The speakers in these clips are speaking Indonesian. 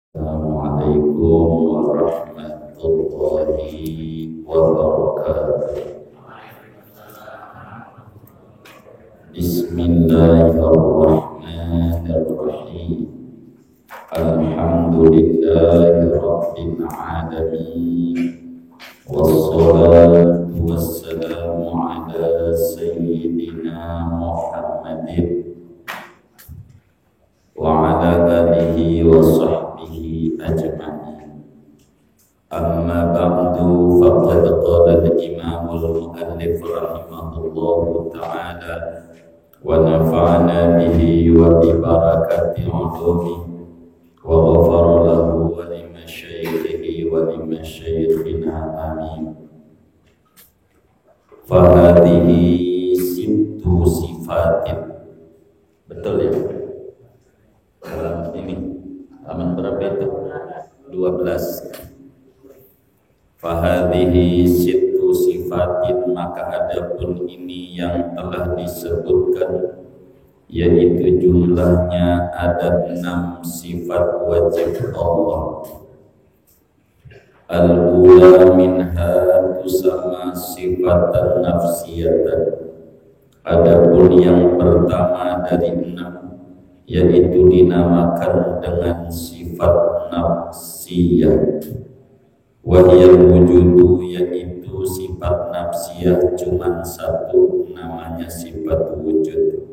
Assalamualaikum warahmatullahi wabarakatuh. Bismillahirrahmanirrahim. Alhamdulillahi rabbil alamin. Wassalatu wassalamu ala sayyidina Muhammadin wa ala alihi wa sahbihi ajma'in. Amma ba'du, faqad qala al-imam al-muallif rahimahullahu ta'ala wa nafa'ana bihi wa bi barakati 'ulumihi wa ghafara lahu wa li masyayikhihi wa li masyayikhina amin. Fa hadhihi sittu sifatin. Betul ya? Dalam ini halaman berapa itu? 12. Fahadhihi sittu sifatin, maka adapun ini yang telah disebutkan, yaitu jumlahnya ada 6 sifat wajib Allah. Al-ula minha tusamma sifatan nafsiyatan. Adapun yang pertama dari 6, yaitu dinamakan dengan sifat nafsiyah. Wahiyal wujudu, yaitu sifat nafsiyah cuma satu, namanya sifat wujud.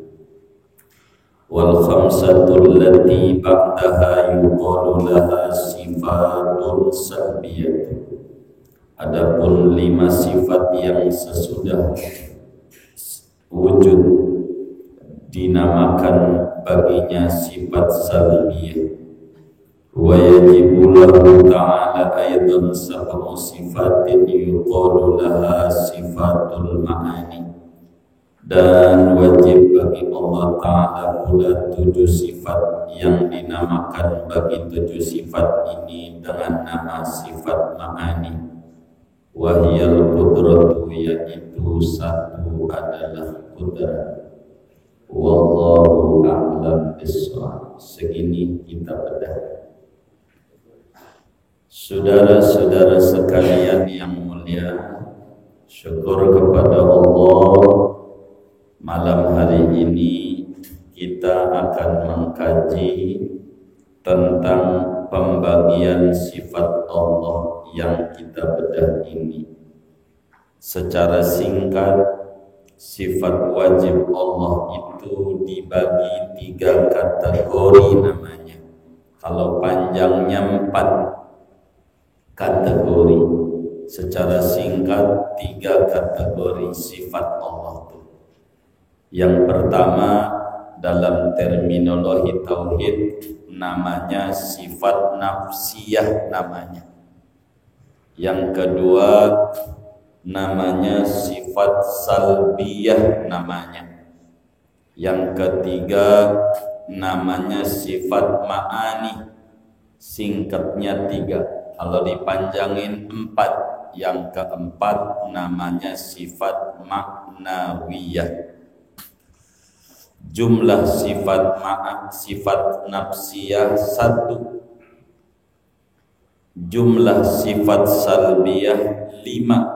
Wal khamsatul lati ba'daha yuqalu laha sifatun salbiyah. Adapun 5 sifat yang sesudah wujud dinamakan baginya sifat salbiyah. Wa yajibu lahu ta'ala aidan sab'u sifatin yuqalu laha sifatul ma'ani. Dan wajib bagi Allah Ta'ala pula 7 sifat yang dinamakan bagi 7 sifat ini dengan nama sifat ma'ani. Wahiyal qudratu, yaitu satu adalah qudrat. Wallahu a'lam bishawab. Segini kita bedah. Saudara-saudara sekalian yang mulia, syukur kepada Allah, malam hari ini kita akan mengkaji tentang pembagian sifat Allah yang kita bedah ini. Secara singkat, sifat wajib Allah itu dibagi 3 kategori namanya. Kalau panjangnya 4 kategori. Secara singkat 3 kategori sifat Allah itu. Yang pertama dalam terminologi tauhid namanya sifat nafsiyah namanya. Yang kedua namanya sifat salbiyah namanya. Yang ketiga namanya sifat ma'ani, singkatnya 3. Kalau dipanjangin 4. Yang keempat namanya sifat maknawiyah. Jumlah sifat nafsiyah 1. Jumlah sifat salbiyah 5.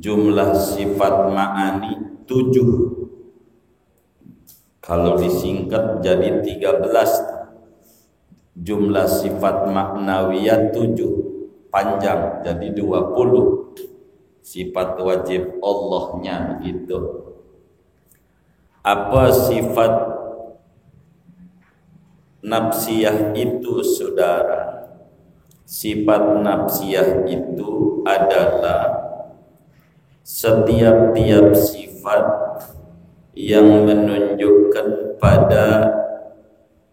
Jumlah sifat ma'ani 7. Kalau disingkat jadi 13. Jumlah sifat maknawiyah 7. Panjang jadi 20. Sifat wajib Allahnya begitu. Apa sifat nafsiyah itu, saudara? Sifat nafsiyah itu adalah setiap sifat yang menunjukkan pada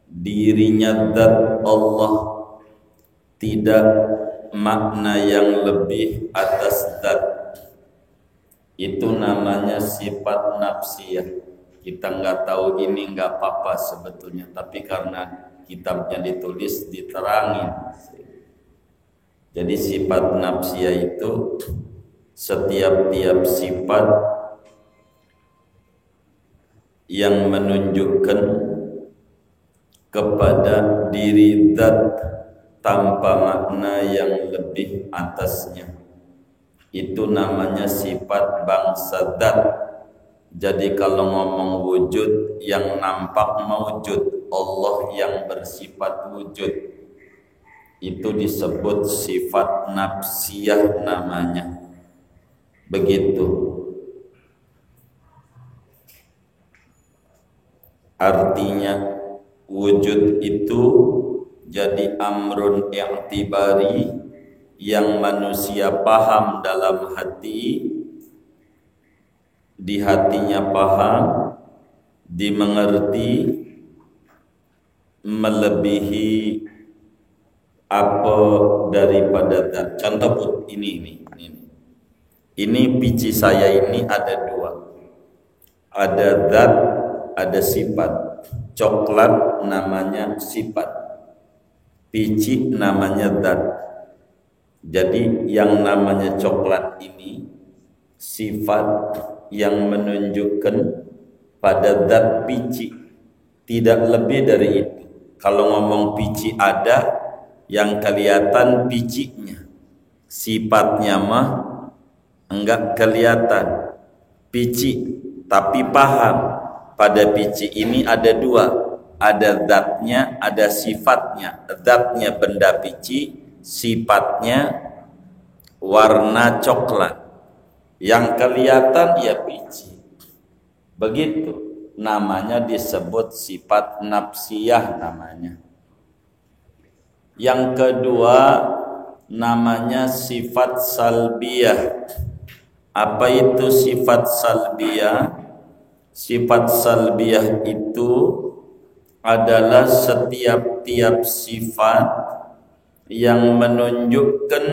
dirinya zat Allah, tidak makna yang lebih atas zat. Itu namanya sifat nafsiyah. Kita nggak tahu ini nggak apa-apa sebetulnya, tapi karena kitabnya ditulis diterangin. Jadi sifat nafsiyah itu setiap sifat yang menunjukkan kepada diri zat tanpa makna yang lebih atasnya. Itu namanya sifat bangsa zat. Jadi kalau ngomong wujud, yang nampak mawujud, Allah yang bersifat wujud, itu disebut sifat nafsiyah namanya. Begitu. Artinya wujud itu jadi amrun i'tibari yang manusia paham dalam hati, di hatinya paham, dimengerti, melebihi apa daripada zat. Contoh ini. Ini biji saya ini ada dua. Ada zat, ada sifat. Coklat namanya sifat, biji namanya zat. Jadi yang namanya coklat ini sifat yang menunjukkan pada zat biji, tidak lebih dari itu. Kalau ngomong biji ada, yang kelihatan bijinya, sifatnya mah enggak kelihatan biji, tapi paham pada biji ini ada dua, ada zatnya, ada sifatnya. Zatnya benda biji, sifatnya warna coklat. Yang kelihatan ya biji. Begitu, namanya disebut sifat nafsiyah namanya. Yang kedua namanya sifat salbiyah. Apa itu sifat salbiyah? Sifat salbiyah itu adalah setiap-tiap sifat yang menunjukkan,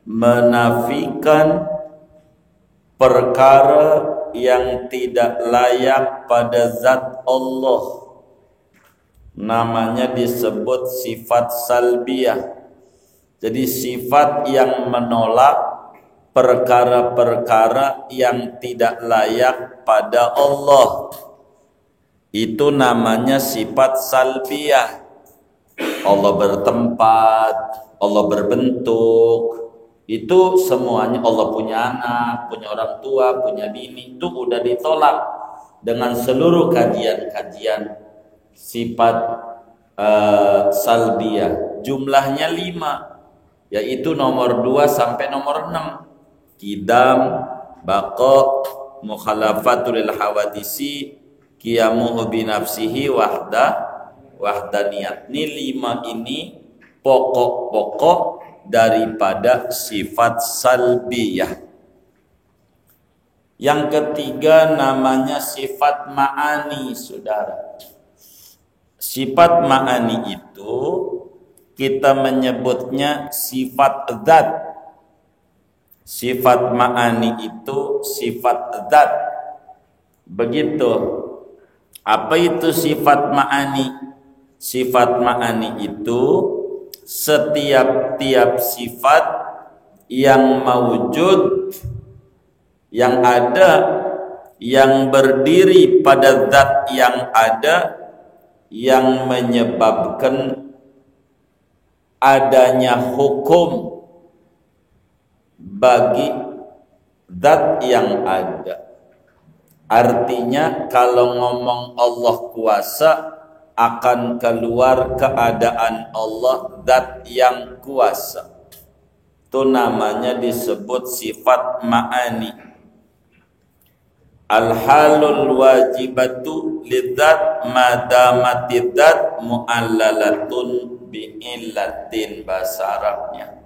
menafikan perkara yang tidak layak pada zat Allah. Namanya disebut sifat salbiyah. Jadi sifat yang menolak perkara-perkara yang tidak layak pada Allah, itu namanya sifat salbiyah. Allah bertempat, Allah berbentuk, itu semuanya. Allah punya anak, punya orang tua, punya bini, itu udah ditolak dengan seluruh kajian-kajian sifat salbiyah. Jumlahnya 5, yaitu nomor 2 sampai nomor 6. Kidam, baqa, mukhalafatul hawadisi, qiyamuhu binafsihi, wahdaniyat. Ini 5 ini pokok-pokok daripada sifat salbiyah. Yang ketiga namanya sifat ma'ani, saudara. Sifat ma'ani itu kita menyebutnya sifat zat. Sifat ma'ani itu sifat zat. Begitu. Apa itu sifat ma'ani? Sifat ma'ani itu setiap-tiap sifat yang mawujud, yang ada, yang berdiri pada zat yang ada, yang menyebabkan adanya hukum bagi zat yang ada. Artinya kalau ngomong Allah kuasa, akan keluar keadaan Allah zat yang kuasa. Itu namanya disebut sifat ma'ani. Al-halul wajibatu lidzat madamatid dzat mu'allalatun bi'illatin, bahasa Arabnya.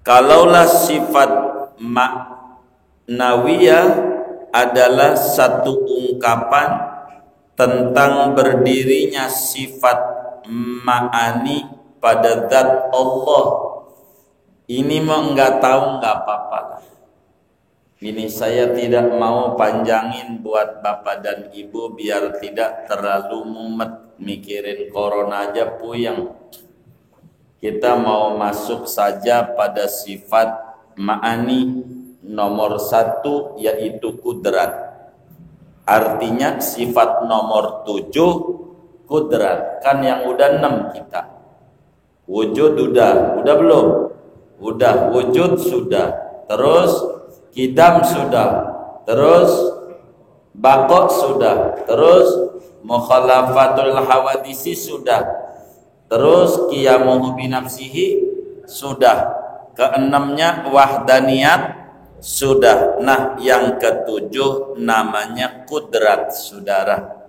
Kalaulah sifat ma'nawiyah adalah satu ungkapan tentang berdirinya sifat ma'ani pada zat Allah. Ini mah enggak tahu, enggak apa-apa. Ini saya tidak mau panjangin buat bapak dan ibu biar tidak terlalu mumet mikirin corona aja puyeng. Kita mau masuk saja pada sifat ma'ani nomor 1, yaitu kudrat. Artinya sifat nomor 7 kudrat. Kan yang udah 6 kita. Wujud udah belum? Udah, wujud sudah. Terus kidam sudah. Terus baqo sudah. Terus mukhalafatul hawadisi sudah. Terus qiyamuhu binafsihi sudah. Keenamnya wahdaniyat sudah. Nah, yang ketujuh namanya kudrat, saudara.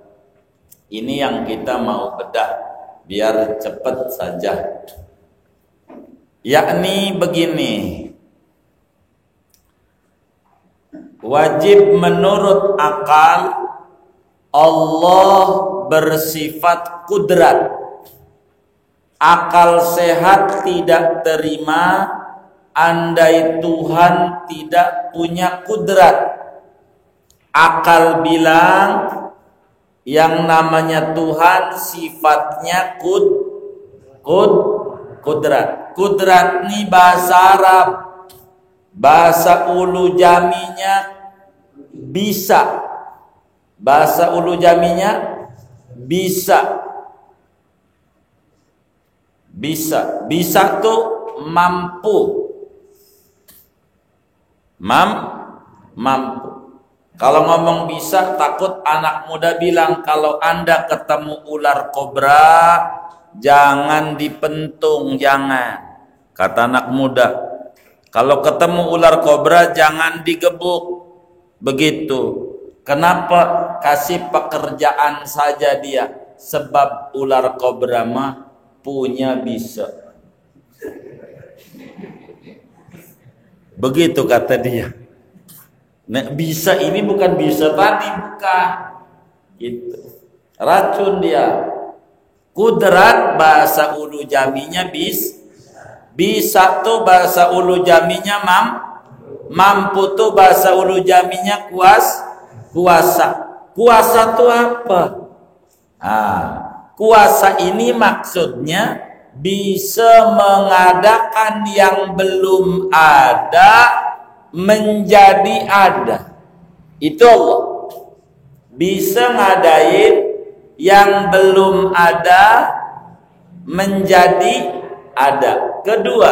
Ini yang kita mau bedah biar cepat saja. Yakni begini. Wajib menurut akal Allah bersifat kudrat. Akal sehat tidak terima andai Tuhan tidak punya kudrat. Akal bilang yang namanya Tuhan sifatnya kudrat. Kudrat ini bahasa Arab. Bahasa ulu jaminya bisa. Bahasa ulu jaminya bisa. Bisa tuh mampu. Mampu. Kalau ngomong bisa, takut anak muda bilang kalau Anda ketemu ular kobra jangan dipentung, jangan. Kata anak muda, kalau ketemu ular kobra jangan digebuk. Begitu. Kenapa? Kasih pekerjaan saja dia. Sebab ular kobra mah punya bisa. Begitu kata dia. Nah, bisa ini bukan bisa tadi, bukan. Gitu. Racun dia. Kudrat bahasa ulu jaminya bisa tuh bahasa ulu jaminya mampu tuh bahasa ulu jaminya kuasa. Kuasa tuh apa? Kuasa ini maksudnya bisa mengadakan yang belum ada menjadi ada. Itu Allah. Bisa ngadain yang belum ada menjadi ada. Kedua,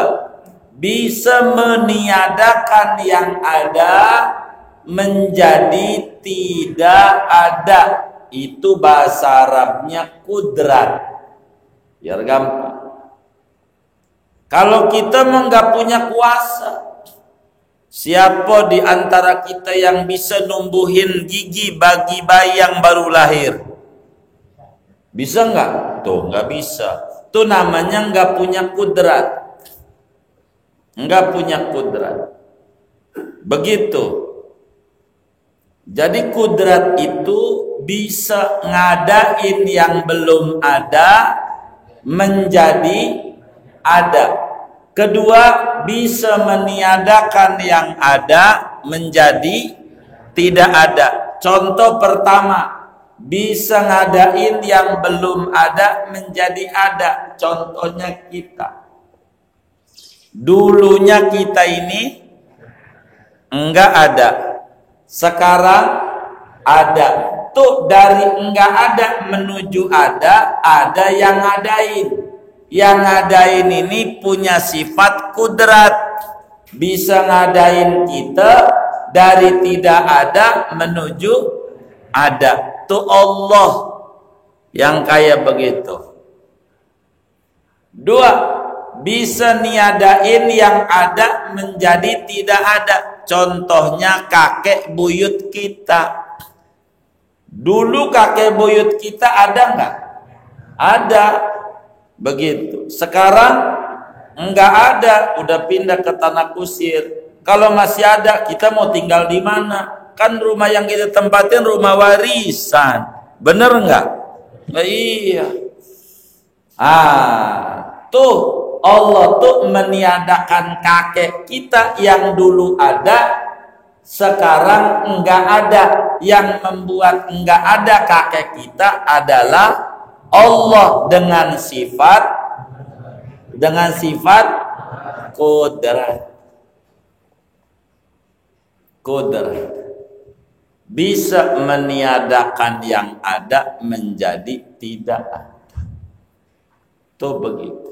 bisa meniadakan yang ada menjadi tidak ada. Itu bahasa Arabnya kudrat. Biar gampang. Kalau kita nggak punya kuasa, siapa di antara kita yang bisa numbuhin gigi bagi bayi yang baru lahir? Bisa nggak? Tuh nggak bisa. Tuh namanya nggak punya kudrat. Nggak punya kudrat. Begitu. Jadi kudrat itu bisa ngadain yang belum ada menjadi ada. Kedua, bisa meniadakan yang ada menjadi tidak ada. Contoh pertama, bisa ngadain yang belum ada menjadi ada. Contohnya kita. Dulunya kita ini enggak ada. Sekarang ada. Tuh dari enggak ada menuju ada yang ngadain. Yang ngadain ini punya sifat kudrat. Bisa ngadain kita dari tidak ada menuju ada. Tuh Allah yang kayak begitu. Dua, bisa niadain yang ada menjadi tidak ada. Contohnya kakek buyut kita. Dulu kakek buyut kita ada nggak? Ada. Begitu. Sekarang enggak ada, udah pindah ke tanah kusir. Kalau masih ada, kita mau tinggal di mana? Kan rumah yang kita tempatin rumah warisan. Bener enggak? Iya. Tuh Allah tuh meniadakan kakek kita yang dulu ada, sekarang enggak ada. Yang membuat enggak ada kakek kita adalah Allah dengan sifat kudrat. bisa meniadakan yang ada menjadi tidak ada. Tuh begitu.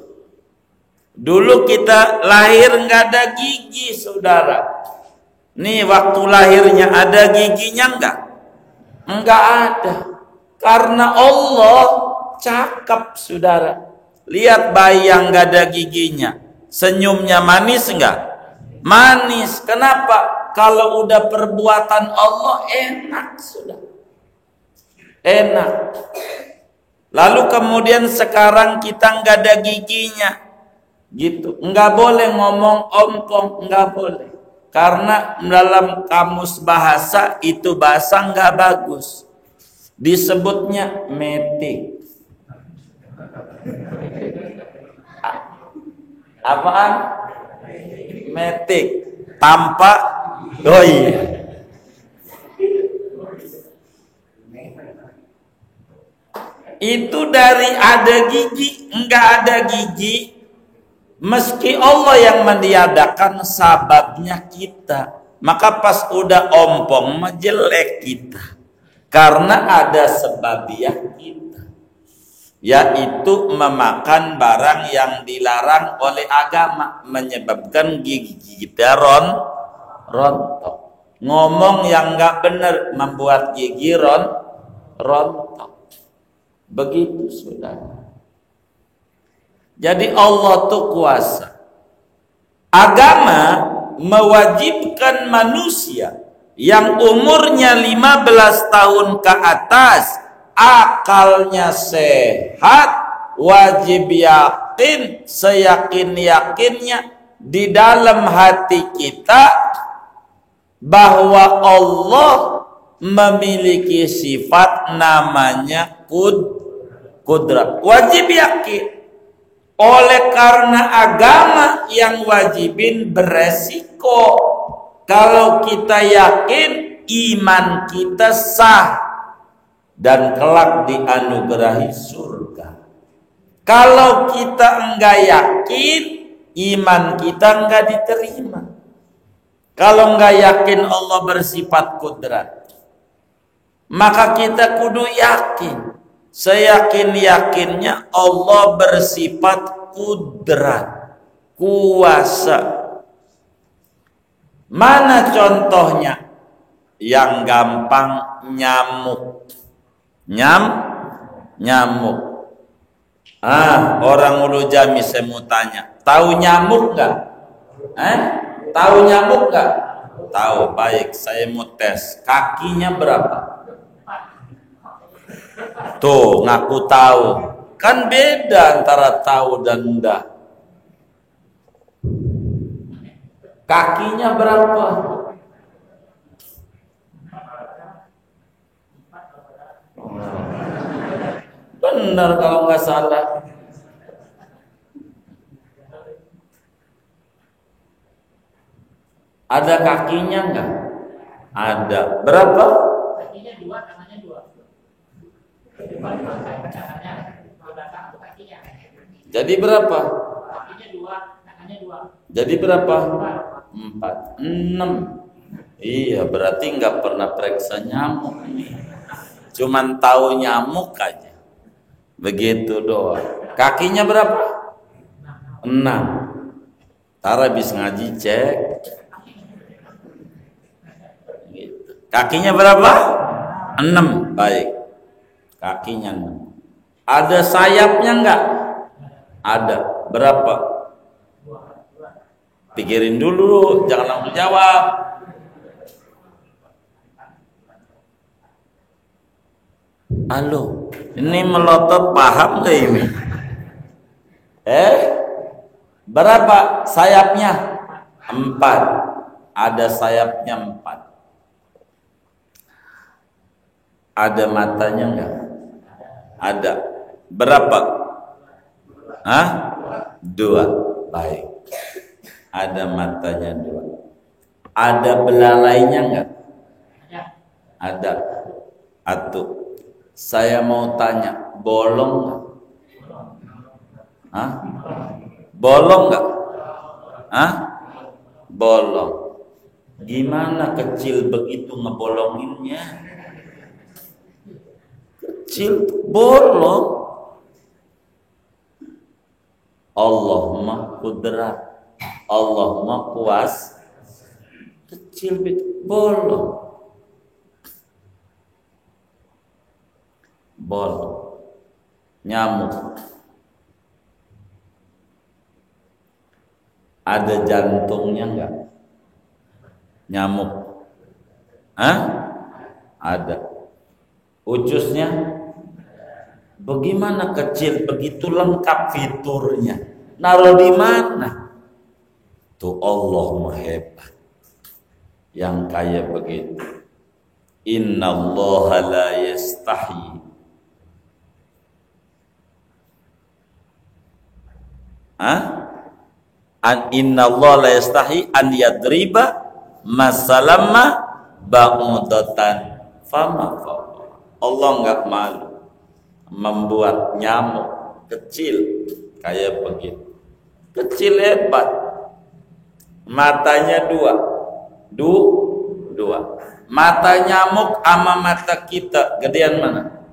Dulu kita lahir nggak ada gigi, saudara. Nih waktu lahirnya ada giginya enggak? Enggak ada. Karena Allah cakep, saudara. Lihat bayi yang nggak ada giginya, senyumnya manis enggak? Manis. Kenapa? Kalau udah perbuatan Allah enak, sudah enak. Lalu kemudian sekarang kita nggak ada giginya, gitu. Nggak boleh ngomong ompong, nggak boleh. Karena dalam kamus bahasa itu bahasa nggak bagus. Disebutnya metik. Apaan? Metik. Tanpa, oh iya. Itu dari ada gigi, enggak ada gigi. Meski Allah yang meniadakan, sababnya kita. Maka pas udah ompong jelek kita. Karena ada sebabiah kita. Yaitu memakan barang yang dilarang oleh agama. Menyebabkan gigi kita rontok. Ngomong yang enggak benar membuat gigi rontok. Begitu, saudara. Jadi Allah tuh kuasa. Agama mewajibkan manusia yang umurnya 15 tahun ke atas, akalnya sehat, wajib yakin, seyakin-yakinnya di dalam hati kita bahwa Allah memiliki sifat namanya kudrat. Wajib yakin. Oleh karena agama yang wajibin beresiko. Kalau kita yakin, iman kita sah dan kelak dianugerahi surga. Kalau kita enggak yakin, iman kita enggak diterima. Kalau enggak yakin Allah bersifat kudrat, maka kita kudu yakin. Seyakin-yakinnya Allah bersifat kudrat, kuasa. Mana contohnya? Yang gampang, nyamuk. Nyamuk. Orang Ulu Jami saya mau tanya, tahu nyamuk enggak? Tahu nyamuk enggak? Tahu, baik, saya mau tes. Kakinya berapa? Tuh, ngaku tahu. Kan beda antara tahu dan enggak. Kakinya berapa? Benar kalau nggak salah. Ada kakinya enggak? Ada. Berapa? Kakinya 2, tangannya 2. Jadi berapa? Kakinya 2, tangannya 2. Jadi berapa? 4, 6. Iya, berarti nggak pernah periksa nyamuk nih. Cuman tahu nyamuk aja. Begitu doang. Kakinya berapa? 6. Tara habis ngaji cek. Gitu. Kakinya berapa? 6. Baik. Kakinya 6. Ada sayapnya enggak? Ada. Berapa? Pikirin dulu, jangan langsung jawab. Halo, ini melotot paham gak ini? Berapa sayapnya? 4. Ada sayapnya 4. Ada matanya enggak? Ada. Berapa? 2. Baik. Ada matanya 2. Ada belalainya enggak? Ada. Atuh. Saya mau tanya, bolong enggak? Bolong enggak? Bolong. Gimana kecil begitu ngebolonginnya? Kecil bolong. Allah mah kudrat, Allah mah kuas. Kecil begitu bolong. Bolong. Nyamuk. Ada jantungnya enggak? Nyamuk. Hah? Ada. Ucusnya? Bagaimana kecil begitu lengkap fiturnya? Naruh di mana? Tuh Allah mah hebat. Yang kayak begitu. Innallaha la yastahi. Innallaha la yastahi an yadriba masalamma ba'udatan fama. Allah enggak malu membuat nyamuk kecil kayak begitu. Kecil hebat. Matanya dua. Mata nyamuk sama mata kita gedean mana?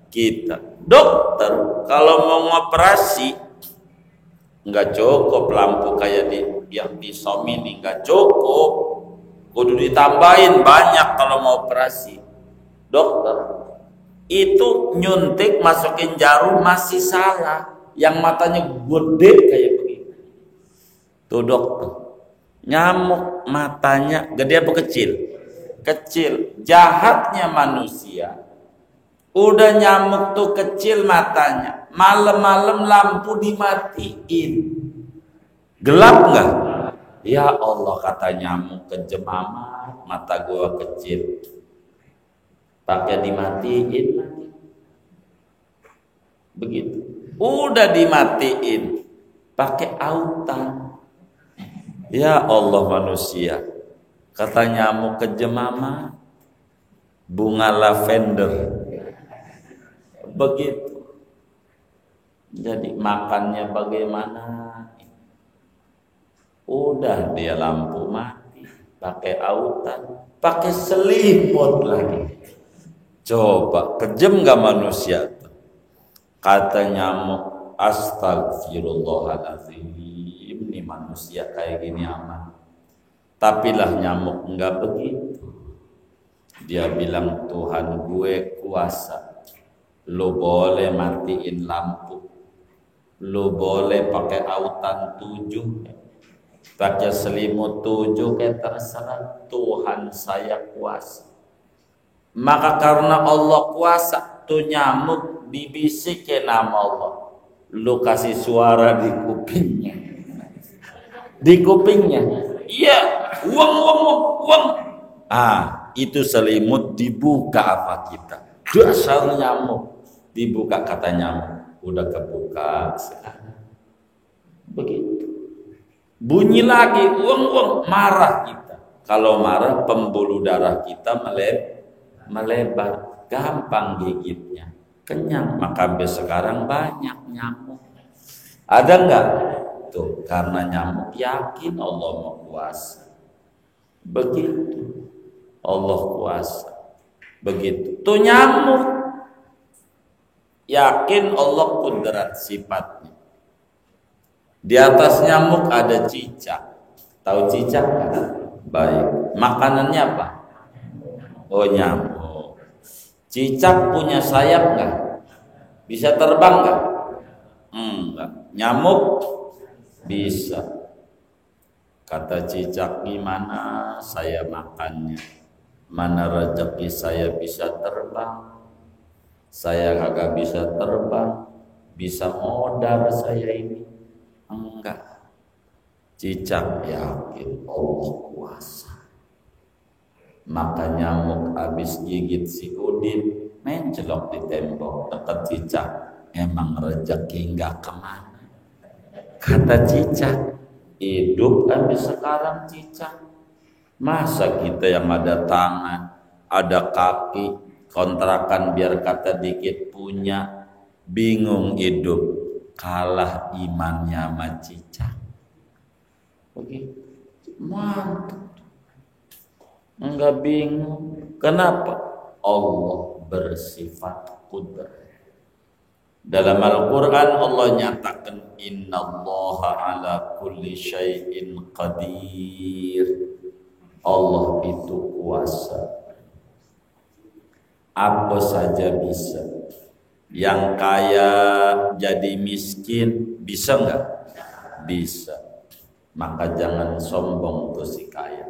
Kita. Dokter kalau mau ngoperasi nggak cukup lampu kayak yang di Xiaomi ini, nggak cukup, kudu ditambahin banyak kalau mau operasi. Dokter itu nyuntik masukin jarum masih salah, yang matanya gede kayak begini. Tuh dokter, nyamuk matanya gede apa kecil? Kecil. Jahatnya manusia, udah nyamuk tuh kecil matanya, malam-malam lampu dimatiin, gelap nggak? Ya Allah, kata nyamuk, kejem amat, mata gua kecil, pakai dimatiin lagi. Begitu. Udah dimatiin, pakai autan. Ya Allah manusia, kata nyamuk, kejem amat, bunga lavender. Begitu. Jadi makannya bagaimana? Udah dia lampu mati, pakai autan, pakai selimut lagi. Coba kejem gak manusia? Kata nyamuk, astagfirullahaladzim, ini manusia kayak gini aman. Tapi lah nyamuk enggak begitu. Dia bilang, Tuhan gue kuasa. Lu boleh matiin lampu, lu boleh pakai autan 7, pakai selimut 7, kayak terserah. Tuhan saya kuasa. Maka karena Allah kuasa, tuh nyamuk dibisikin nama Allah. Lu kasih suara di kupingnya. Di kupingnya. Iya, uang. Itu selimut dibuka apa kita? Dasar nyamuk. Dibuka, kata nyamuk, udah kebuka sekarang. Begitu. Bunyi lagi, uang, marah kita. Kalau marah, pembuluh darah kita melebar, gampang gigitnya, kenyang. Maka sekarang banyak nyamuk. Ada enggak? Tuh, karena nyamuk yakin Allah mau kuasa. Begitu. Allah kuasa. Begitu. Tuh nyamuk yakin Allah kudrat sifatnya. Di atas nyamuk ada cicak. Tahu cicak kan? Baik. Makanannya apa? Oh, nyamuk. Cicak punya sayap enggak? Bisa terbang enggak? Enggak. Nyamuk bisa. Kata cicak, gimana saya makannya? Mana rezeki saya bisa terbang? Saya kagak bisa terbang, bisa modar saya ini. Enggak. Cicak yakin Allah kuasa. Maka nyamuk habis gigit si Udin, mencelok di tembok dekat cicak. Emang rezeki enggak kemana? Kata cicak, hidup habis sekarang cicak. Masa kita yang ada tangan, ada kaki, kontrakan biar kata dikit punya, bingung hidup, kalah imannya sama cicak. Begitu. Mantap. Enggak bingung. Kenapa? Allah bersifat qudrat. Dalam Al-Quran Allah nyatakan innallaha ala kulli syai'in qadir. Allah itu kuasa, apa saja bisa. Yang kaya jadi miskin bisa enggak? Bisa. Maka jangan sombong tuh si kaya.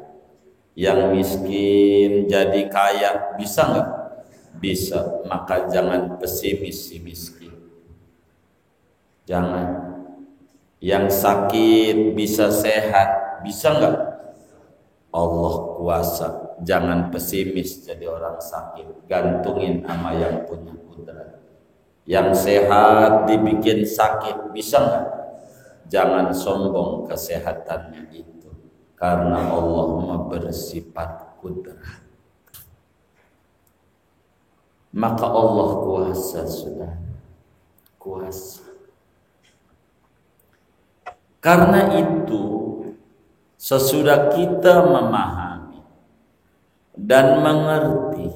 Yang miskin jadi kaya bisa enggak? Bisa. Maka jangan pesimis si miskin. Jangan. Yang sakit bisa sehat, bisa enggak? Allah kuasa. Jangan pesimis jadi orang sakit. Gantungin sama yang punya kudrat. Yang sehat dibikin sakit, bisa enggak? Jangan sombong kesehatannya itu. Karena Allah bersifat kudrat. Maka Allah kuasa sudah. Kuasa. Karena itu sesudah kita memahami dan mengerti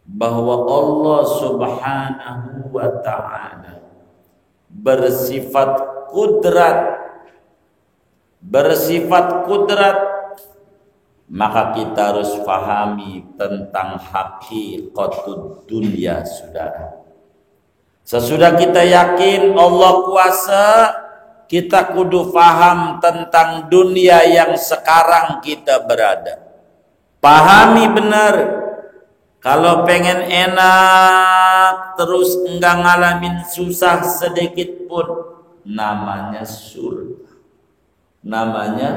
bahwa Allah Subhanahu wa ta'ala bersifat kudrat, maka kita harus pahami tentang hakikatud dunia, saudara. Sesudah kita yakin Allah kuasa, kita kudu paham tentang dunia yang sekarang kita berada. Pahami benar. Kalau pengen enak terus enggak ngalamin susah sedikit pun, namanya surga. Namanya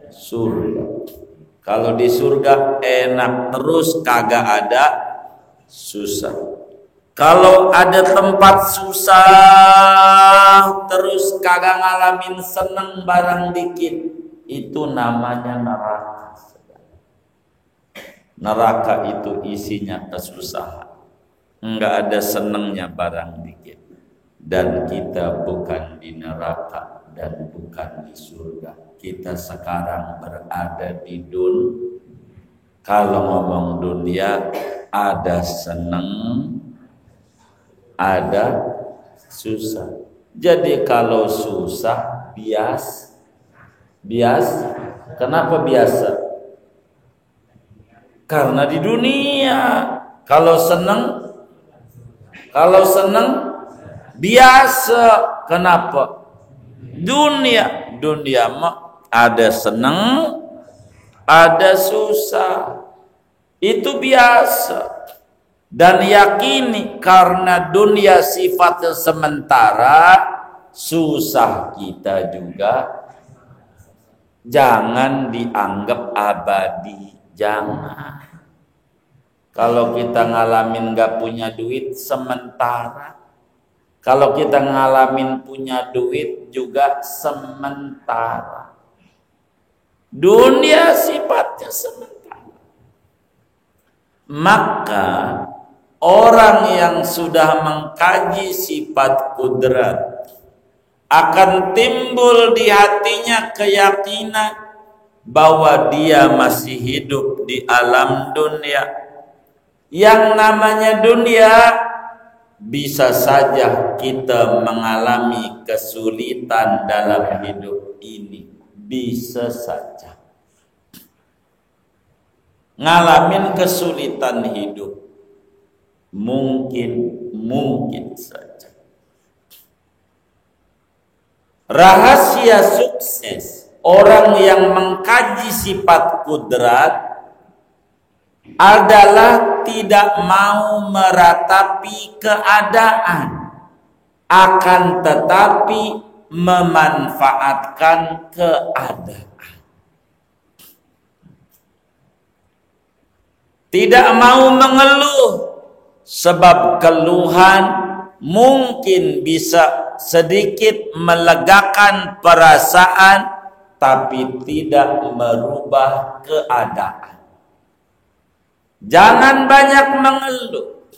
surga. Kalau di surga enak terus, kagak ada susah. Kalau ada tempat susah terus kagak ngalamin seneng barang dikit, itu namanya neraka. Neraka itu isinya kesusahan, enggak ada senengnya barang dikit. Dan kita bukan di neraka dan bukan di surga. Kita sekarang berada di dunia. Kalau ngomong dunia, ada seneng, ada susah. Jadi kalau susah biasa. Kenapa biasa? Karena di dunia. Kalau seneng biasa. Kenapa? Dunia mah ada seneng, ada susah. Itu biasa. Dan yakini karena dunia sifatnya sementara, susah kita juga jangan dianggap abadi. Jangan. Kalau kita ngalamin gak punya duit sementara. Kalau kita ngalamin punya duit juga sementara. Dunia sifatnya sementara. Maka orang yang sudah mengkaji sifat kudrat akan timbul di hatinya keyakinan bahwa dia masih hidup di alam dunia. Yang namanya dunia, bisa saja kita mengalami kesulitan dalam hidup ini. Bisa saja. Ngalamin kesulitan hidup. Mungkin saja. Rahasia sukses orang yang mengkaji sifat kudrat adalah tidak mau meratapi keadaan, akan tetapi memanfaatkan keadaan. Tidak mau mengeluh, sebab keluhan mungkin bisa sedikit melegakan perasaan, tapi tidak merubah keadaan. Jangan banyak mengeluh.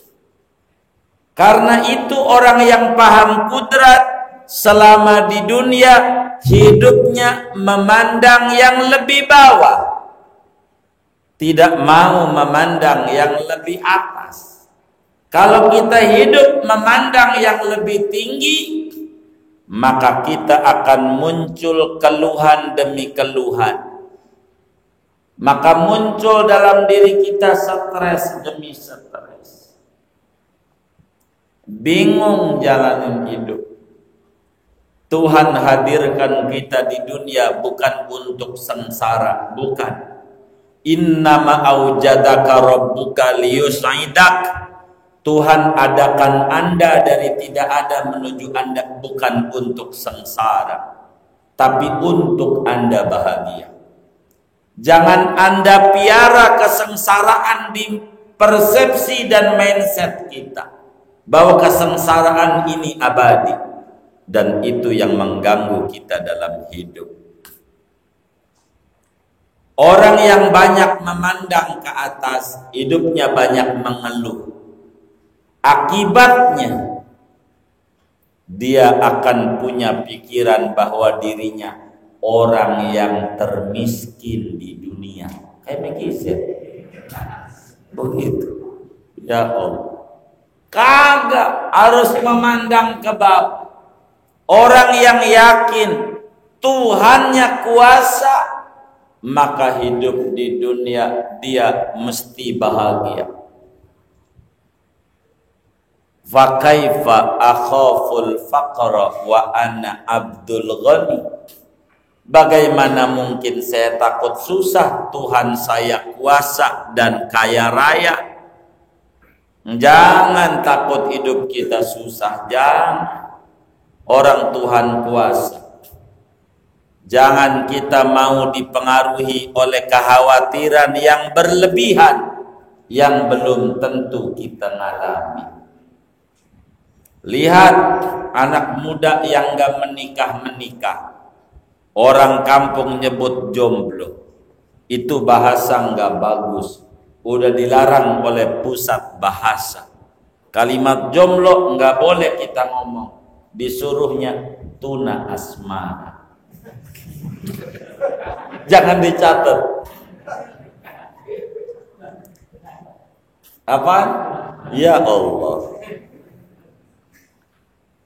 Karena itu orang yang paham kudrat selama di dunia hidupnya memandang yang lebih bawah. tidak mau memandang yang lebih atas. Kalau kita hidup memandang yang lebih tinggi, maka kita akan muncul keluhan demi keluhan. Maka muncul dalam diri kita stres demi stres. Bingung jalanin hidup. Tuhan hadirkan kita di dunia bukan untuk sengsara, bukan. Innama aujadaka rabbuka liyus'idak. Tuhan adakan Anda dari tidak ada menuju Anda bukan untuk sengsara, tapi untuk Anda bahagia. Jangan Anda piara kesengsaraan di persepsi dan mindset kita bahwa kesengsaraan ini abadi, dan itu yang mengganggu kita dalam hidup. Orang yang banyak memandang ke atas, hidupnya banyak mengeluh. Akibatnya dia akan punya pikiran bahwa dirinya orang yang termiskin di dunia. Kayak mikir begitu. Ya Allah. Kagak harus memandang ke bawah. Orang yang yakin Tuhannya kuasa, maka hidup di dunia dia mesti bahagia. Fa kaifa akhaful faqra wa ana abdul ghani. Bagaimana mungkin saya takut susah, Tuhan saya kuasa dan kaya raya. Jangan takut hidup kita susah, jangan. Orang Tuhan kuasa. Jangan kita mau dipengaruhi oleh kekhawatiran yang berlebihan yang belum tentu kita ngalami. Lihat anak muda yang gak menikah. Orang kampung nyebut jomblo. Itu bahasa gak bagus. Udah dilarang oleh pusat bahasa. Kalimat jomblo gak boleh kita ngomong. Disuruhnya tuna asmara. Jangan dicatat. Apa? Ya Allah.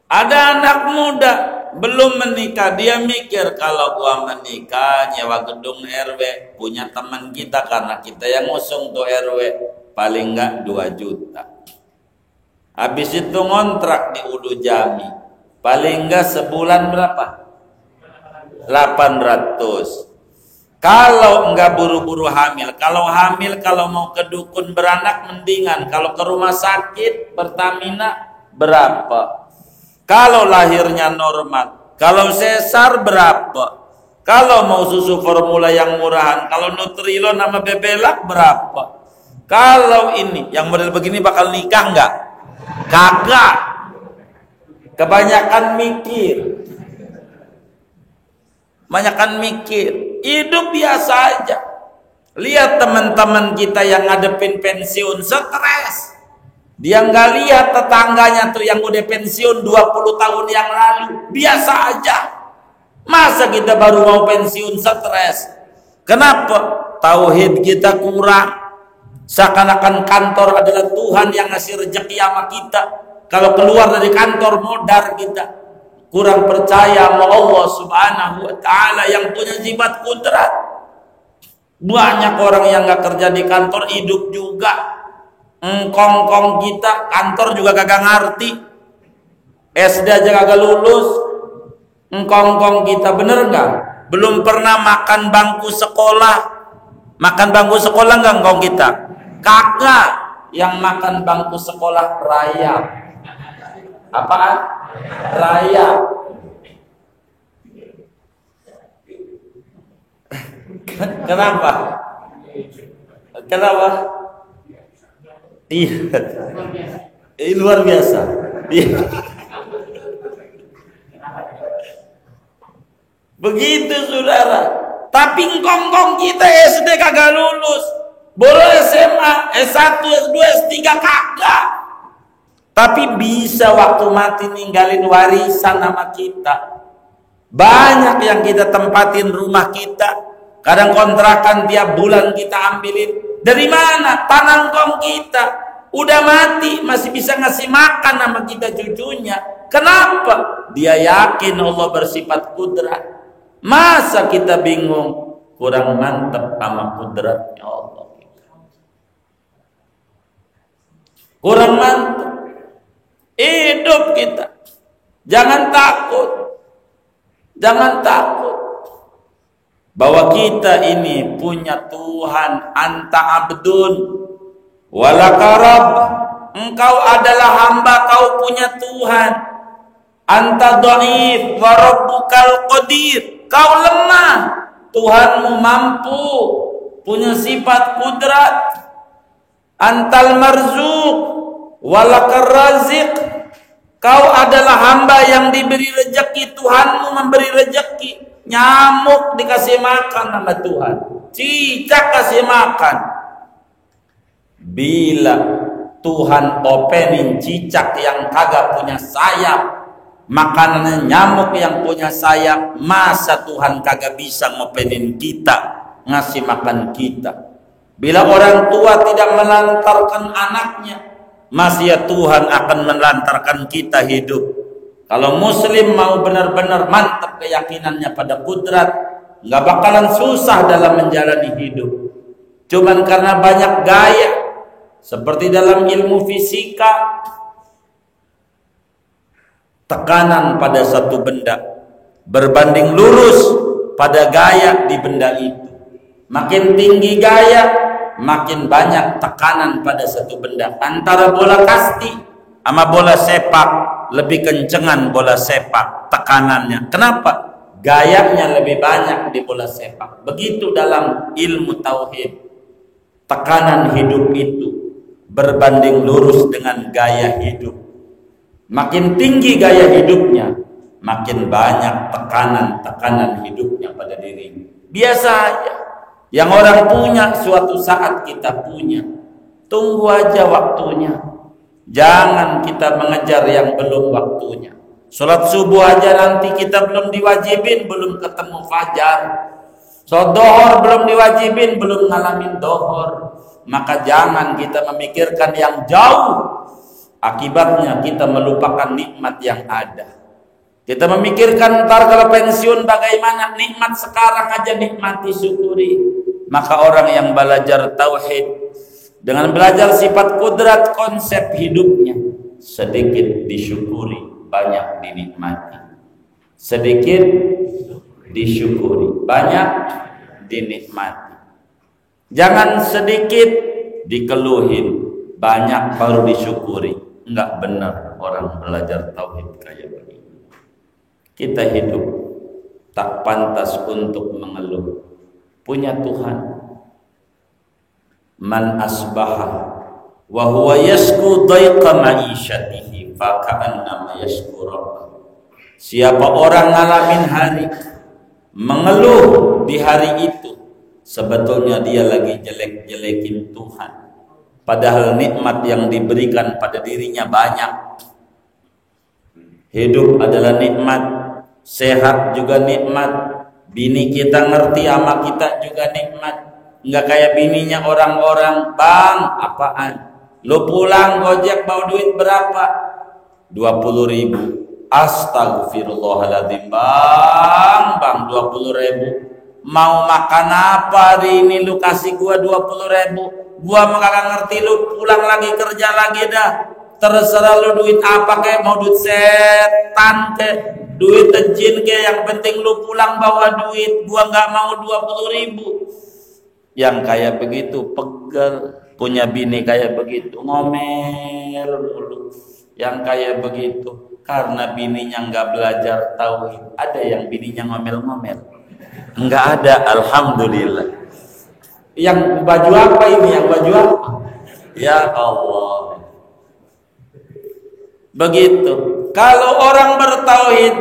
Ada anak muda belum menikah, dia mikir kalau gua menikah nyewa gedung RW, punya teman kita karena kita yang ngusung tuh RW, paling enggak 2 juta. Habis itu ngontrak di Ulu Jami, paling enggak sebulan berapa? 800. Kalau enggak buru-buru hamil, kalau mau ke dukun beranak mendingan, kalau ke rumah sakit Pertamina berapa? Kalau lahirnya normal, kalau sesar berapa? Kalau mau susu formula yang murahan, kalau Nutrilon sama Bebelak berapa? Kalau ini yang model begini bakal nikah enggak? Kagak. Kebanyakan mikir. Hidup biasa aja. Lihat teman-teman kita yang ngadepin pensiun stres. Dia nggak lihat tetangganya tuh yang udah pensiun 20 tahun yang lalu. Biasa aja. Masa kita baru mau pensiun stres? Kenapa? Tauhid kita kurang. Seakan-akan kantor adalah Tuhan yang ngasih rezeki sama kita. Kalau keluar dari kantor modar kita. Kurang percaya sama Allah Subhanahu wa ta'ala yang punya sifat kudrat. Banyak orang yang nggak kerja di kantor hidup juga. Engkong-kong kita kantor juga kagak ngerti, SD aja kagak lulus. Engkong-kong kita bener nggak? Belum pernah makan bangku sekolah. Makan bangku sekolah nggak engkong kita? Kagak. Yang makan bangku sekolah rayap. Apaan? Rayap. Kenapa? Iya, luar biasa. Iya. Begitu saudara. Tapi engkong kita SD kagak lulus, boleh SMA, S1, S2, S3 kagak. Tapi bisa waktu mati ninggalin warisan sama kita. Banyak yang kita tempatin rumah kita, Kadang kontrakan tiap bulan kita ambilin. Dari mana? Tanah engkong kita. Udah mati, masih bisa ngasih makan sama kita cucunya. Kenapa? Dia yakin Allah bersifat kudrat. Masa kita bingung? Kurang mantap sama kudratnya Allah. Kurang mantap. Hidup kita. Jangan takut. Jangan takut. Bahwa kita ini punya Tuhan. Anta abdun walaka rabb. Engkau adalah hamba, kau punya Tuhan. Anta dhaif wa rabbukal qadir. Kau lemah, Tuhanmu mampu, punya sifat kudrat. Antal marzuq walakar raziq. Kau adalah hamba yang diberi rezeki, Tuhanmu memberi rezeki. Nyamuk dikasih makan sama Tuhan, cicak kasih makan. Bila Tuhan openin cicak yang kagak punya sayap, makanannya nyamuk yang punya sayap, masa Tuhan kagak bisa ngopenin kita, ngasih makan kita? Bila orang tua tidak melantarkan anaknya, masih ya Tuhan akan melantarkan kita hidup. Kalau muslim mau benar-benar mantap keyakinannya pada kudrat, nggak bakalan susah dalam menjalani hidup. Cuman karena banyak gaya, seperti dalam ilmu fisika, tekanan pada satu benda berbanding lurus pada gaya di benda itu. Makin tinggi gaya, makin banyak tekanan pada satu benda. Antara bola kasti sama bola sepak, lebih kencengan bola sepak tekanannya. Kenapa? Gayanya lebih banyak di bola sepak. Begitu dalam ilmu tauhid. Tekanan hidup itu berbanding lurus dengan gaya hidup. Makin tinggi gaya hidupnya, makin banyak tekanan-tekanan hidupnya pada diri. Biasa aja. Yang orang punya, suatu saat kita punya. Tunggu aja waktunya. Jangan kita mengejar yang belum waktunya. Sholat subuh aja nanti kita belum diwajibin, belum ketemu fajar. Sholat dohor belum diwajibin, belum ngalamin dohor. Maka jangan kita memikirkan yang jauh. Akibatnya kita melupakan nikmat yang ada. Kita memikirkan ntar kalau pensiun bagaimana, nikmat sekarang aja nikmati, syukuri. Maka orang yang belajar tauhid dengan belajar sifat kudrat, konsep hidupnya, sedikit disyukuri, banyak dinikmati. Sedikit disyukuri, banyak dinikmati. Jangan sedikit dikeluhin, banyak baru disyukuri. Enggak benar orang belajar tauhid kayak begini. Kita hidup tak pantas untuk mengeluh. Punya Tuhan. Man asbaha wa huwa yashku dhaiqa ma'isyatihi fa ka'annama yashku rabbahu. Siapa orang ngalamin hari, mengeluh di hari itu, sebetulnya dia lagi jelek-jelekin Tuhan. Padahal nikmat yang diberikan pada dirinya banyak. Hidup adalah nikmat, sehat juga nikmat, bini kita ngerti sama kita juga nikmat. Enggak kayak bininya orang-orang, bang, apaan? Lo pulang gojek bawa duit berapa? 20.000. Astagfirullahaladzim, bang 20.000. Mau makan apa hari ini lu kasih gua 20.000? Gua mah kagak ngerti, lu pulang lagi kerja lagi dah. Terserah lu duit apa kayak, mau duit setan kayak, duit jin kayak, yang penting lu pulang bawa duit. Gua nggak mau 20.000. Yang kayak begitu pegal, punya bini kayak begitu ngomel mulu. Yang kayak begitu karena bininya nggak belajar tauhid. Ada yang bininya ngomel-ngomel? Nggak ada, alhamdulillah. Yang baju apa ini? Yang baju apa? Ya Allah. Begitu. Kalau orang bertauhid,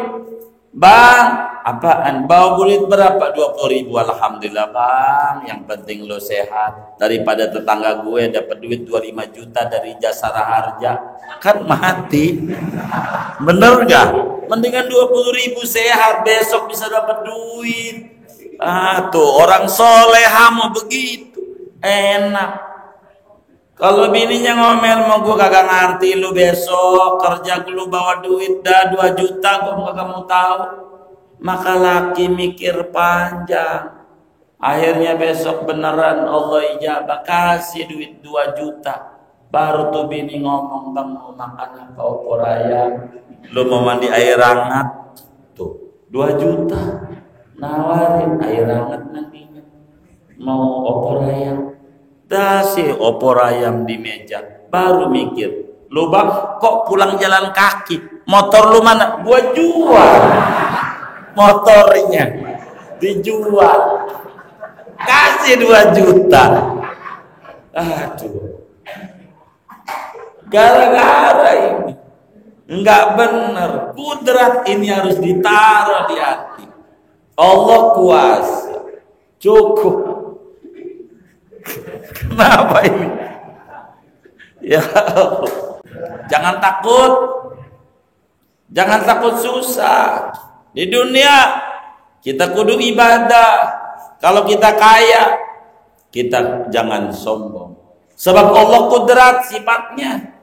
bang, apaan? Bawa duit berapa? 20.000. Alhamdulillah bang. Yang penting lo sehat. Daripada tetangga gue dapat duit 25 juta dari jasa raharja, kan mati. Bener gak? Mendingan 20.000 sehat, besok bisa dapat duit. Tuh orang soleha mau begitu enak. Kalau bininya ngomel mau gue kagak ngerti lu besok kerja lu bawa duit dah 2 juta gue kagak mau tahu. Maka laki mikir panjang. Akhirnya besok beneran Allah ijabah kasih duit 2 juta. Baru tuh bini ngomong, bang mau makan apa opor ayam? Lu mau mandi air hangat? Tuh 2 juta. Nawarin air hangat mandinya. Mau opor ayam? Dasi opor ayam di meja. Baru mikir, lu bang kok pulang jalan kaki? Motor lu mana? Gua jual. Motornya dijual. Kasih 2 juta. Aduh. Gara-gara ini enggak benar. Kudrat ini harus ditaruh di hati. Allah kuasa. Cukup. Kenapa ini? Ya Allah. Jangan takut. Jangan takut susah. Di dunia kita kudu ibadah. Kalau kita kaya, kita jangan sombong. Sebab Allah kudrat sifatnya.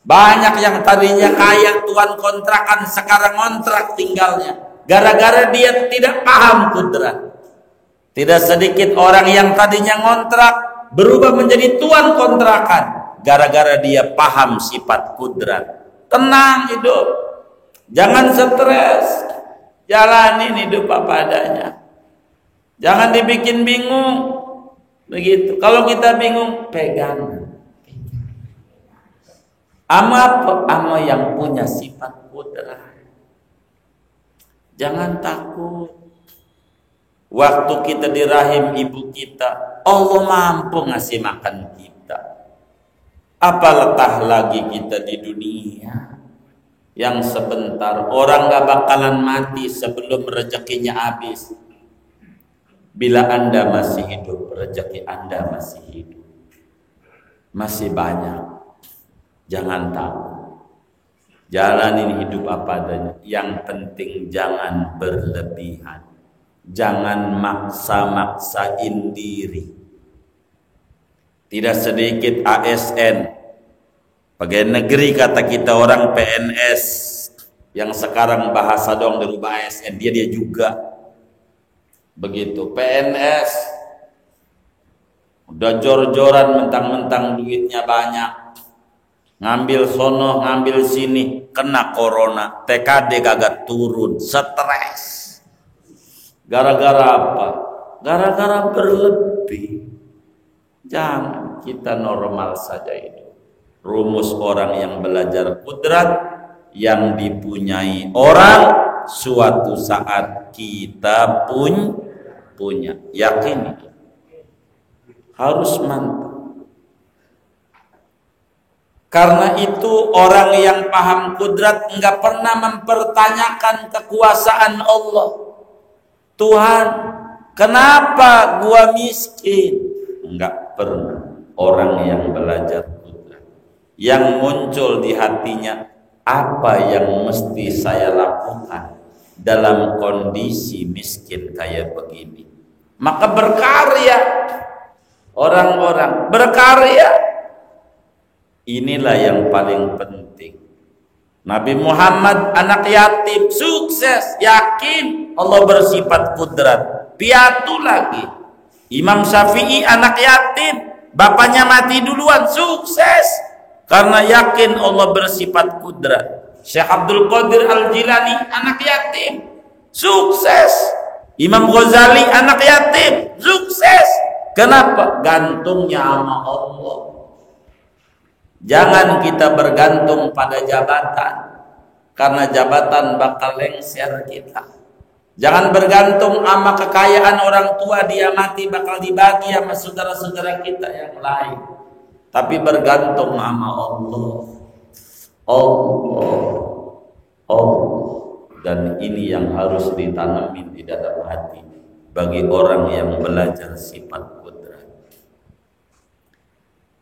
Banyak yang tadinya kaya tuan kontrakan sekarang kontrak tinggalnya. Gara-gara dia tidak paham kudrat. Tidak sedikit orang yang tadinya ngontrak berubah menjadi tuan kontrakan gara-gara dia paham sifat kudrat. Tenang hidup, jangan stres, jalanin hidup apa adanya, jangan dibikin bingung. Begitu. Kalau kita bingung, pegang ama yang punya sifat kudrat. Jangan takut. Waktu kita di rahim ibu kita, Allah mampu ngasih makan kita. Apa letah lagi kita di dunia yang sebentar. Orang gak bakalan mati sebelum rezekinya habis. Bila Anda masih hidup, rezeki Anda masih hidup, masih banyak. Jangan takut, jalanin hidup apa adanya. Yang penting jangan berlebihan. Jangan maksa-maksain diri. Tidak sedikit ASN, pegawai negeri kata kita, orang PNS yang sekarang bahasa dong dirubah ASN, dia juga begitu. PNS udah jor-joran mentang-mentang duitnya banyak, ngambil sono ngambil sini, kena corona, TKD kagak turun, stres. Gara-gara apa? Gara-gara berlebih. Jangan, kita normal saja itu. Rumus orang yang belajar kudrat yang dipunyai orang suatu saat kita punya. Yakin itu. Harus mantap. Karena itu orang yang paham kudrat enggak pernah mempertanyakan kekuasaan Allah. Tuhan, kenapa gua miskin? Enggak pernah. Orang yang belajar kudrat, yang muncul di hatinya, apa yang mesti saya lakukan dalam kondisi miskin kayak begini, maka berkarya. Orang-orang berkarya, inilah yang paling penting. Nabi Muhammad anak yatim, sukses, yakin Allah bersifat kudrat, piatu lagi. Imam Syafi'i anak yatim, bapaknya mati duluan, sukses karena yakin Allah bersifat kudrat. Syekh Abdul Qadir Al-Jilani anak yatim, sukses. Imam Ghazali anak yatim, sukses. Kenapa? Gantungnya sama Allah. Jangan kita bergantung pada jabatan, karena jabatan bakal lengser kita. Jangan bergantung sama kekayaan orang tua, dia mati bakal dibagi sama saudara-saudara kita yang lain. Tapi bergantung sama Allah. Dan ini yang harus ditanamin di dalam hati bagi orang yang belajar sifat kudrat.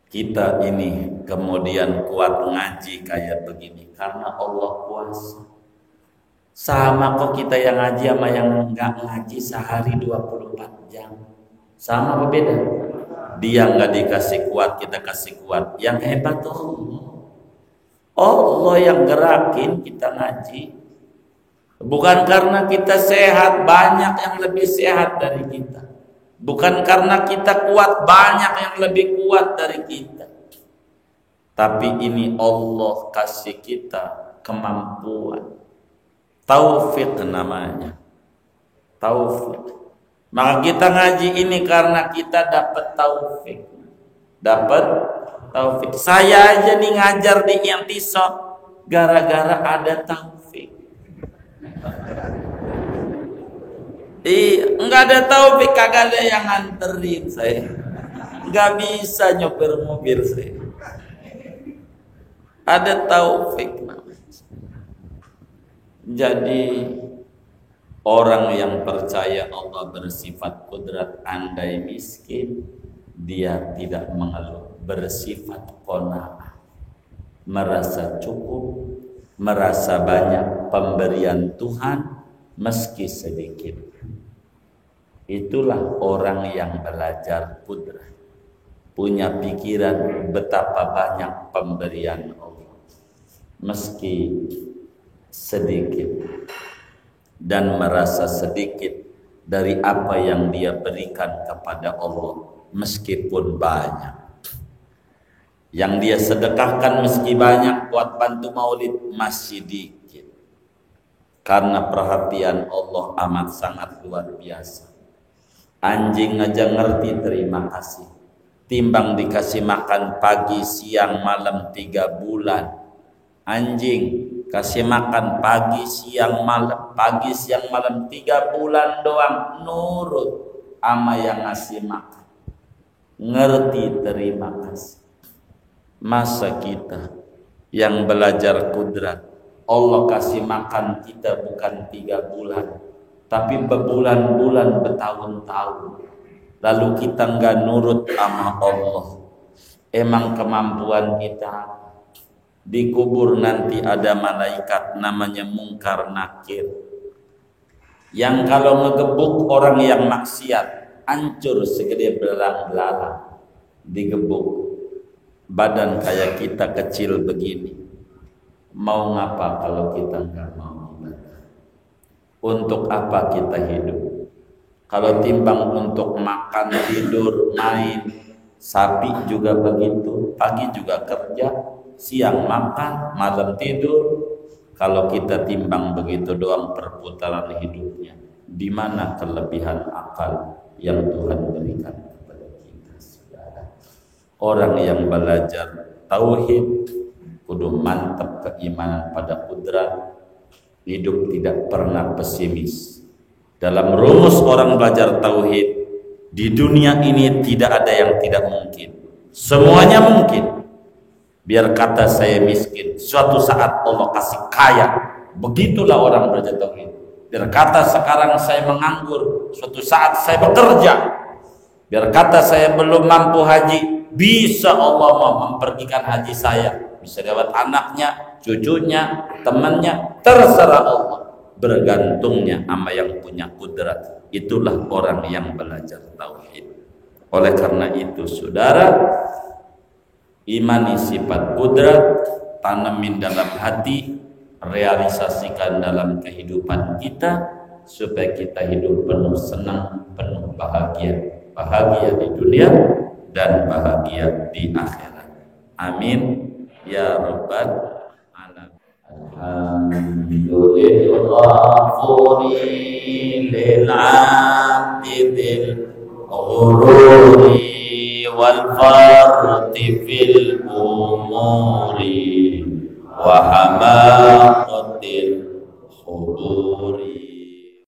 Kita ini kemudian kuat ngaji kayak begini karena Allah kuasa. Sama kok kita yang ngaji sama yang enggak ngaji sehari 24 Sama apa beda? Dia nggak dikasih kuat, kita kasih kuat. Yang hebat Allah yang gerakin kita ngaji. Bukan karena kita sehat, banyak yang lebih sehat dari kita. Bukan karena kita kuat, banyak yang lebih kuat dari kita. Tapi ini Allah kasih kita kemampuan. Taufik namanya. Taufik. Maka kita ngaji ini karena kita dapat taufik. Dapat taufik. Saya aja nih ngajar di Intisab gara-gara ada taufik. Enggak ada taufik, kagak ada yang nganterin saya. Enggak bisa nyopir mobil saya. Ada taufik namanya. Jadi orang yang percaya Allah bersifat kudrat, andai miskin dia tidak mengeluh, bersifat qanaah, merasa cukup, merasa banyak pemberian Tuhan meski sedikit. Itulah orang yang belajar kudrat, punya pikiran betapa banyak pemberian Allah meski sedikit, dan merasa sedikit dari apa yang dia berikan kepada Allah meskipun banyak. Yang dia sedekahkan meski banyak buat bantu maulid masih dikit, karena perhatian Allah amat sangat luar biasa. Anjing aja ngerti terima kasih, timbang dikasih makan pagi siang malam 3 bulan. Anjing kasih makan pagi siang malam 3 bulan doang, nurut ama yang ngasih makan, ngerti terima kasih. Masa kita yang belajar kudrat, Allah kasih makan kita bukan 3 bulan, tapi berbulan-bulan, bertahun-tahun, lalu kita nggak nurut sama Allah. Emang kemampuan kita? Dikubur nanti ada malaikat namanya Mungkar Nakir, yang kalau ngegebuk orang yang maksiat hancur segede belang-belang, digebuk. Badan kayak kita kecil begini, mau ngapa kalau kita nggak mau ibadah? Untuk apa kita hidup? Kalau timbang untuk makan, tidur, main, sapi juga begitu, pagi juga kerja, siang makan, malam tidur. Kalau kita timbang begitu doang perputaran hidupnya, di mana kelebihan akal yang Tuhan berikan kepada kita, saudara? Orang yang belajar tauhid kudu mantap keimanan pada kudrat, hidup tidak pernah pesimis. Dalam rumus orang belajar tauhid, di dunia ini tidak ada yang tidak mungkin, semuanya mungkin. Biar kata saya miskin, suatu saat Allah kasih kaya. Begitulah orang belajar tauhid. Biar kata sekarang saya menganggur, suatu saat saya bekerja. Biar kata saya belum mampu haji, bisa Allah mau mempergikan haji saya. Bisa dapat anaknya, cucunya, temannya, terserah Allah. Bergantungnya sama yang punya kudrat. Itulah orang yang belajar tauhid. Oleh karena itu, saudara, imani sifat kudrat, tanamin dalam hati, realisasikan dalam kehidupan kita, supaya kita hidup penuh senang, penuh bahagia. Bahagia di dunia dan bahagia di akhirat. Amin ya rabbal alamin. Alhamdulillahi lil 'abidil ghururi wal farti fil umuri wa hama